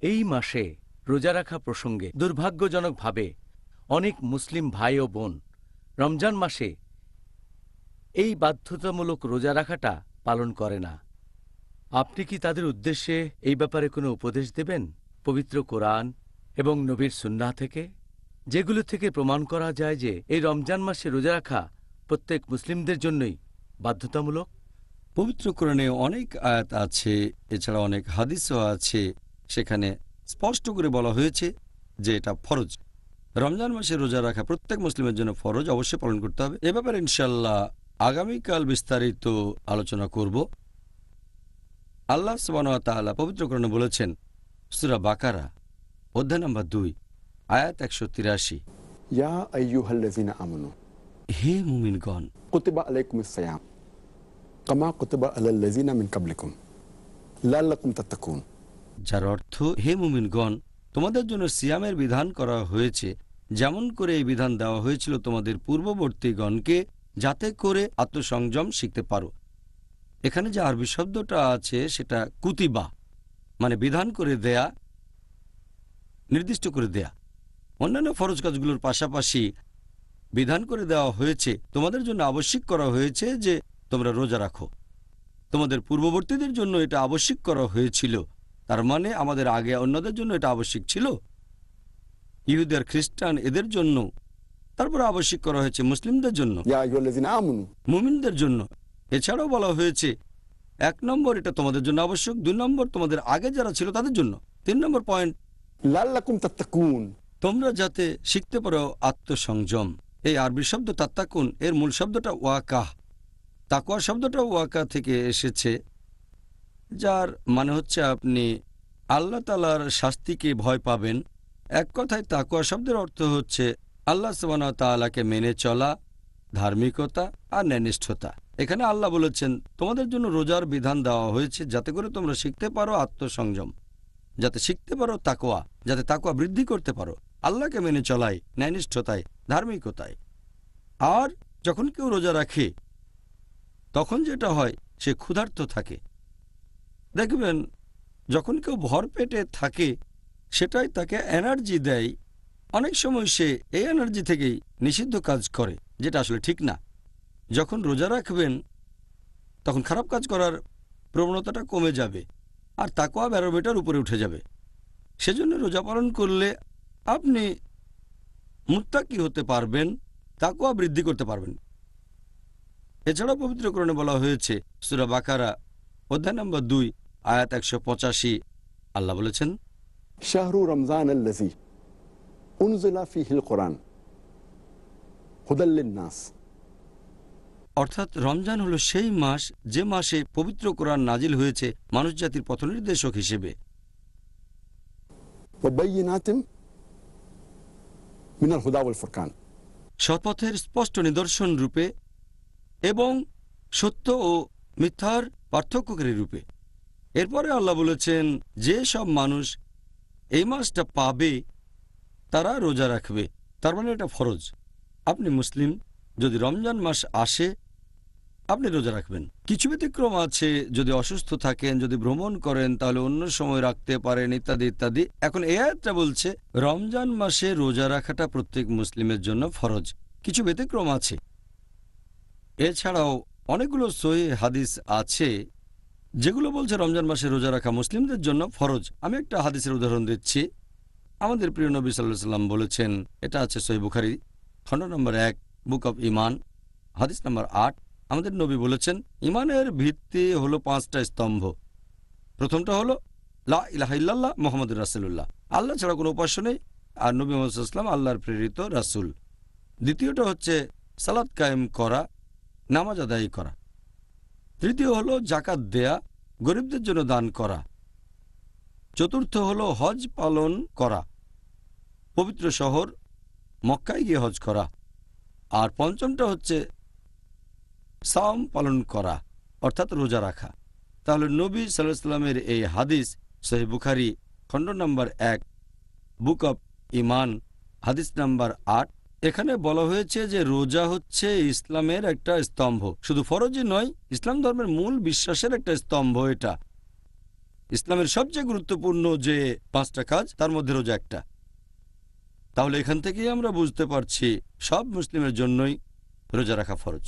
এই মাসে রোজা রাখা প্রসঙ্গে দুর্ভাগ্যজনকভাবে অনেক মুসলিম ভাই ও বোন রমজান মাসে এই বাধ্যতামূলক রোজা রাখাটা পালন করে না। আপনি কি তাদের উদ্দেশ্যে এই ব্যাপারে কোনো উপদেশ দেবেন পবিত্র কোরআন এবং নবীর সুন্নাহ থেকে, যেগুলো থেকে প্রমাণ করা যায় যে এই রমজান মাসে রোজা রাখা প্রত্যেক মুসলিমদের জন্যই বাধ্যতামূলক? পবিত্র কোরআনে অনেক আয়াত আছে, এছাড়া অনেক হাদিসও আছে, সেখানে স্পষ্ট করে বলা হয়েছে যে এটা ফরজ। রমজান মাসে রোজা রাখা প্রত্যেক মুসলিমের জন্য ফরজ, অবশ্যই পালন করতে হবে। এ ব্যাপারে ইনশাল্লাহ আগামীকাল বিস্তারিত আলোচনা করব। আল্লাহ সুবহানাহু ওয়া তাআলা পবিত্র কোরআনে বলেছেন, সূরা বাকারা অধ্যায় নম্বর 2 আয়াত 183, ইয়া আইয়ুহাল্লাযিনা আমানু, হে মুমিনগণ, কুতিবা আলাইকুমুস সিয়াম কামা কুতিবা আলাল্লাযিনা মিন ক্বাবলিকুম লাআল্লাকুম তাত্তাকুন। যার অর্থ, হে মুমিনগণ, তোমাদের জন্য সিয়ামের বিধান করা হয়েছে যেমন করে এই বিধান দেওয়া হয়েছিল তোমাদের পূর্ববর্তীগণকে, যাতে করে আত্মসংযম শিখতে পারো। এখানে যে আরবি শব্দটা আছে সেটা কুতিবা, মানে বিধান করে দেয়া, নির্দিষ্ট করে দেয়া। অন্যান্য ফরজ কাজগুলোর পাশাপাশি বিধান করে দেওয়া হয়েছে, তোমাদের জন্য আবশ্যিক করা হয়েছে যে তোমরা রোজা রাখো। তোমাদের পূর্ববর্তীদের জন্য এটা আবশ্যিক করা হয়েছিল, তার মানে আমাদের আগে অন্যদের জন্য এটা আবশ্যিক ছিল, ইহুদি আর খ্রিস্টান এদের জন্য। তারপরে আবশ্যিক করা হয়েছে মুসলিমদের জন্য, ইয়া আইয়ুহাল্লাযিনা আমানু, মুমিনদের জন্য। এছাড়াও বলা হয়েছে 1 নম্বর এটা তোমাদের জন্য আবশ্যক, 2 নম্বর তোমাদের আগে যারা ছিল তাদের জন্য, 3 নম্বর পয়েন্ট লাআল্লাকুম তাত্তাকুন, তোমরা যাতে শিখতে পারো আত্মসংযম। এই আরবি শব্দ তাত্তাকুন এর মূল শব্দটা ওয়াকাহ। তাকওয়া শব্দটা ওয়াকা থেকে এসেছে, যার মানে হচ্ছে আপনি আল্লাহ তাআলার শাস্তিকে ভয় পাবেন। এক কথায় তাকওয়া শব্দের অর্থ হচ্ছে আল্লাহ সুবহানাহু ওয়া তাআলাকে মেনে চলা, ধার্মিকতা আর ন্যায়নিষ্ঠতা। এখানে আল্লাহ বলেছেন তোমাদের জন্য রোজার বিধান দেওয়া হয়েছে যাতে করে তোমরা শিখতে পারো আত্মসংযম, যাতে শিখতে পারো তাকওয়া, যাতে তাকওয়া বৃদ্ধি করতে পারো আল্লাহকে মেনে চলায়, ন্যায়নিষ্ঠতায়, ধার্মিকতায়। আর যখন কেউ রোজা রাখে তখন যেটা হয়, সে ক্ষুধার্ত থাকে। দেখবেন যখন কেউ ভরপেটে থাকে সেটাই তাকে এনার্জি দেয়। অনেক সময় সে এই এনার্জি থেকেই নিষিদ্ধ কাজ করে, যেটা আসলে ঠিক না। যখন রোজা রাখবেন তখন খারাপ কাজ করার প্রবণতাটা কমে যাবে আর তাকওয়া ব্যারোমিটার উপরে উঠে যাবে। সেজন্য রোজা পালন করলে আপনি মুত্তাকি হতে পারবেন, তাকওয়া বৃদ্ধি করতে পারবেন। এছাড়াও পবিত্র কোরআনে বলা হয়েছে, সূরা বাকারা অধ্যায় নম্বর 2 আয়াত 185, আল্লাহ বলেছেন, শাহরু রমজানাল্লাযী উনজিলা ফীহিল কুরআন হুদাল লিন-নাস, অর্থাৎ রমজান হলো সেই মাস যে মাসে পবিত্র কোরআন নাজিল হয়েছে মানুষ জাতির পথনির্দেশক হিসেবে, ওয়া বায়িনাতিন মিনাল হুদা ওয়াল ফুরকান, সৎপথের স্পষ্ট নিদর্শন রূপে এবং সত্য ও মিথ্যার পার্থক্যকারী রূপে। এরপরে আল্লাহ বলেছেন, যে সব মানুষ এই মাসটা পাবে তারা রোজা রাখবে। তার মানে এটা ফরজ। আপনি মুসলিম, যদি রমজান মাস আসে আপনি রোজা রাখবেন। কিছু ব্যতিক্রম আছে, যদি অসুস্থ থাকেন, যদি ভ্রমণ করেন তাহলে অন্য সময় রাখতে পারেন, ইত্যাদি ইত্যাদি। এখন এই আয়াতটা বলছে রমজান মাসে রোজা রাখাটা প্রত্যেক মুসলিমের জন্য ফরজ। কিছু ব্যতিক্রম আছে। এছাড়াও অনেকগুলো সহিহ হাদিস আছে যেগুলো বলছে রমজান মাসে রোজা রাখা মুসলিমদের জন্য ফরজ। আমি একটা হাদিসের উদাহরণ দিচ্ছি। আমাদের প্রিয় নবী সাল্লাল্লাহু আলাইহি সাল্লাম বলেছেন, এটা আছে সহিহ বুখারী খণ্ড নম্বর 1 বুক অব ঈমান হাদিস নম্বর 8। আমাদের নবী বলেছেন, ঈমানের ভিত্তি হলো 5টা স্তম্ভ। প্রথমটা হলো লা ইলাহা ইল্লাল্লাহ মুহাম্মাদুর রাসূলুল্লাহ, আল্লাহ ছাড়া কোনো উপাস্য নেই আর নবী মুহাম্মদ সাল্লাল্লাহু আলাইহি ওয়াসাল্লাম আল্লাহর প্রেরিত রাসূল। দ্বিতীয়টা হচ্ছে সালাত কায়েম করা, নামাজ আদায় করা। তৃতীয় হলো যাকাত দেয়া, গরিবদের জন্য দান করা। চতুর্থ হলো হজ পালন করা, পবিত্র শহর মক্কায় গিয়ে হজ করা। আর পঞ্চমটা হচ্ছে সাওম পালন করা, অর্থাৎ রোজা রাখা। তাহলে নবী সাল্লাল্লাহু আলাইহি ওয়াসাল্লামের এই হাদিস সহিহ বুখারী খণ্ড নম্বর 1 বুক অব ঈমান হাদিস নাম্বার 8, এখানে বলা হয়েছে যে রোজা হচ্ছে ইসলামের একটা স্তম্ভ। শুধু ফরজই নয়, ইসলাম ধর্মের মূল বিশ্বাসের একটা স্তম্ভ। এটা ইসলামের সবচেয়ে গুরুত্বপূর্ণ যে 5টা কাজ তার মধ্যে রোজা একটা। তাহলে এখান থেকেই আমরা বুঝতে পারছি সব মুসলিমের জন্যই রোজা রাখা ফরজ।